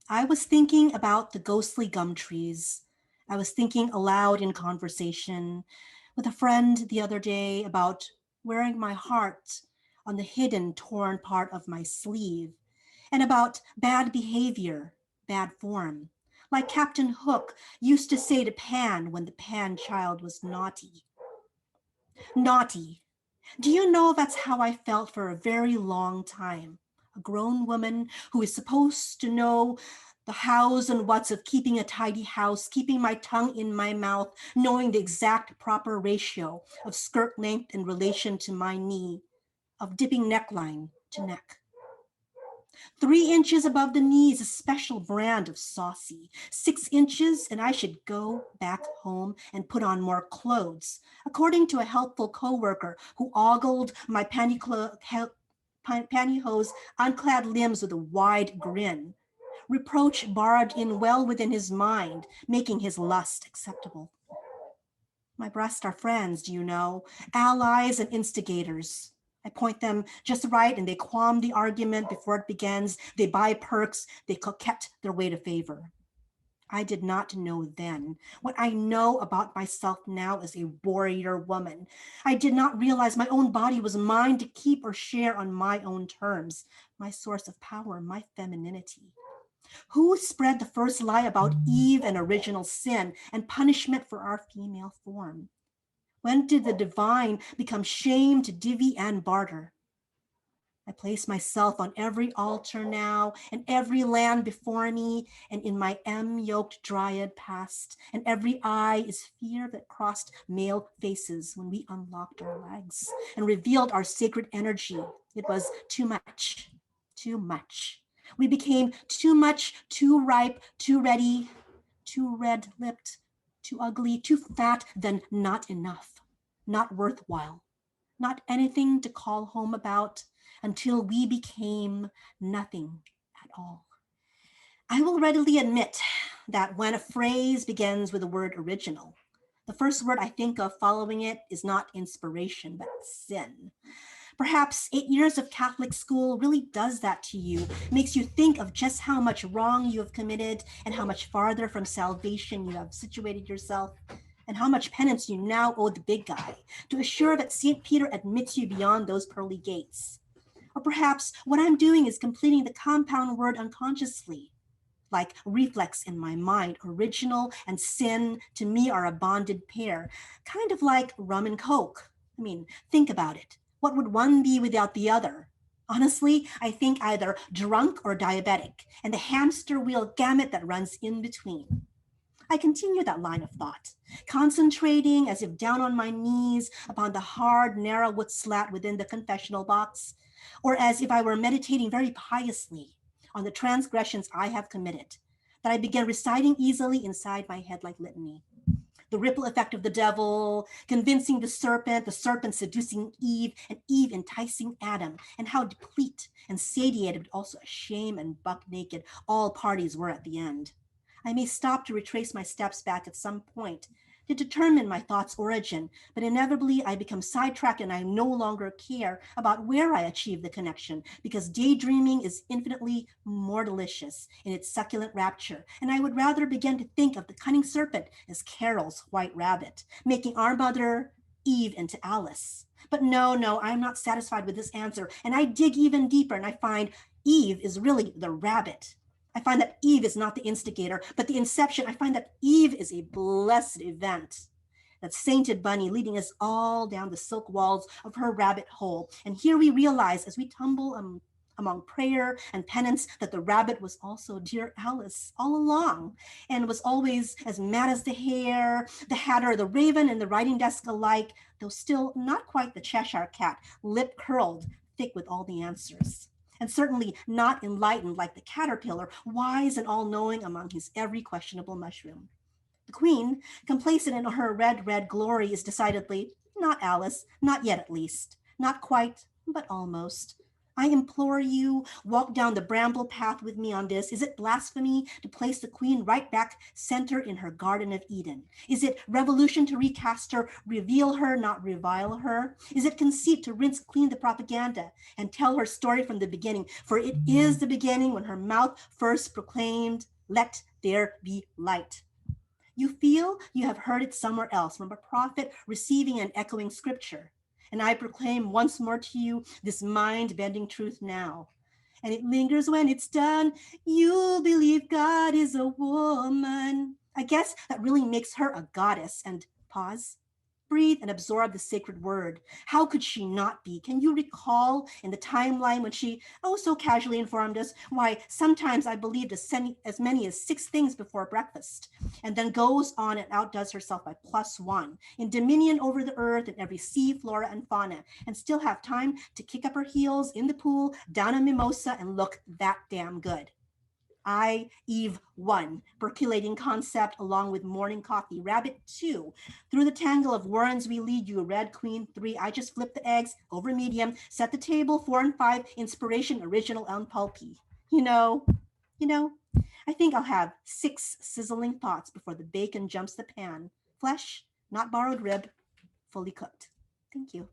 I was thinking about the ghostly gum trees. I was thinking aloud in conversation with a friend the other day about wearing my heart on the hidden torn part of my sleeve, and about bad behavior, bad form, like Captain Hook used to say to Pan when the Pan child was naughty. Naughty. Do you know that's how I felt for a very long time? A grown woman who is supposed to know the hows and whats of keeping a tidy house, keeping my tongue in my mouth, knowing the exact proper ratio of skirt length in relation to my knee, of dipping neckline to neck. 3 inches above the knee is a special brand of saucy. 6 inches, and I should go back home and put on more clothes, according to a helpful coworker who ogled my pantyhose unclad limbs with a wide grin. Reproach barred in well within his mind, making his lust acceptable. My breasts are friends, do you know, allies and instigators. I point them just right and they qualm the argument before it begins. They buy perks, they coquette their way to favor. I did not know then what I know about myself now as a warrior woman. I did not realize my own body was mine to keep or share on my own terms, my source of power, my femininity. Who spread the first lie about Eve and original sin and punishment for our female form? When did the divine become shame to divvy and barter? I place myself on every altar now, and every land before me, and in my M-yoked dryad past, and every eye is fear that crossed male faces when we unlocked our legs and revealed our sacred energy. It was too much, too much. We became too much, too ripe, too ready, too red-lipped, too ugly, too fat, then not enough, not worthwhile, not anything to call home about until we became nothing at all. I will readily admit that when a phrase begins with the word original, the first word I think of following it is not inspiration, but sin. Perhaps 8 years of Catholic school really does that to you, makes you think of just how much wrong you have committed and how much farther from salvation you have situated yourself, and how much penance you now owe the big guy to assure that St. Peter admits you beyond those pearly gates. Or perhaps what I'm doing is completing the compound word unconsciously, like reflex in my mind. Original and sin to me are a bonded pair, kind of like rum and coke. I mean, think about it. What would one be without the other? Honestly, I think either drunk or diabetic, and the hamster wheel gamut that runs in between. I continue that line of thought, concentrating as if down on my knees upon the hard, narrow wood slat within the confessional box, or as if I were meditating very piously on the transgressions I have committed, that I began reciting easily inside my head like litany. The ripple effect of the devil, convincing the serpent seducing Eve, and Eve enticing Adam, and how deplete and satiated, but also ashamed and buck naked all parties were at the end. I may stop to retrace my steps back at some point to determine my thought's origin, but inevitably I become sidetracked and I no longer care about where I achieve the connection because daydreaming is infinitely more delicious in its succulent rapture, and I would rather begin to think of the cunning serpent as Carol's white rabbit, making our mother Eve into Alice. But no, no, I'm not satisfied with this answer, and I dig even deeper and I find Eve is really the rabbit. I find that Eve is not the instigator, but the inception. I find that Eve is a blessed event. That sainted bunny leading us all down the silk walls of her rabbit hole. And here we realize as we tumble among prayer and penance that the rabbit was also dear Alice all along and was always as mad as the hare, the hatter, the raven, and the writing desk alike, though still not quite the Cheshire cat, lip curled, thick with all the answers, and certainly not enlightened like the caterpillar, wise and all-knowing among his every questionable mushroom. The queen, complacent in her red, red glory, is decidedly not Alice, not yet at least, not quite, but almost. I implore you, walk down the bramble path with me on this. Is it blasphemy to place the queen right back center in her Garden of Eden? Is it revolution to recast her, reveal her, not revile her? Is it conceit to rinse clean the propaganda and tell her story from the beginning? For it is the beginning when her mouth first proclaimed, "Let there be light." You feel you have heard it somewhere else from a prophet receiving and echoing scripture. And I proclaim once more to you this mind-bending truth now. And it lingers when it's done. You believe God is a woman. I guess that really makes her a goddess. And pause. Breathe and absorb the sacred word. How could she not be? Can you recall in the timeline when she, so casually informed us, why sometimes I believed as many as 6 things before breakfast, and then goes on and outdoes herself by +1 in dominion over the earth and every sea, flora, and fauna, and still have time to kick up her heels in the pool, down a mimosa, and look that damn good. I, Eve 1, percolating concept along with morning coffee. Rabbit 2, through the tangle of warrens we lead you. Red Queen 3, I just flip the eggs over medium. Set the table 4 and 5, inspiration original and pulpy. You know, I think I'll have 6 sizzling thoughts before the bacon jumps the pan. Flesh, not borrowed rib, fully cooked. Thank you.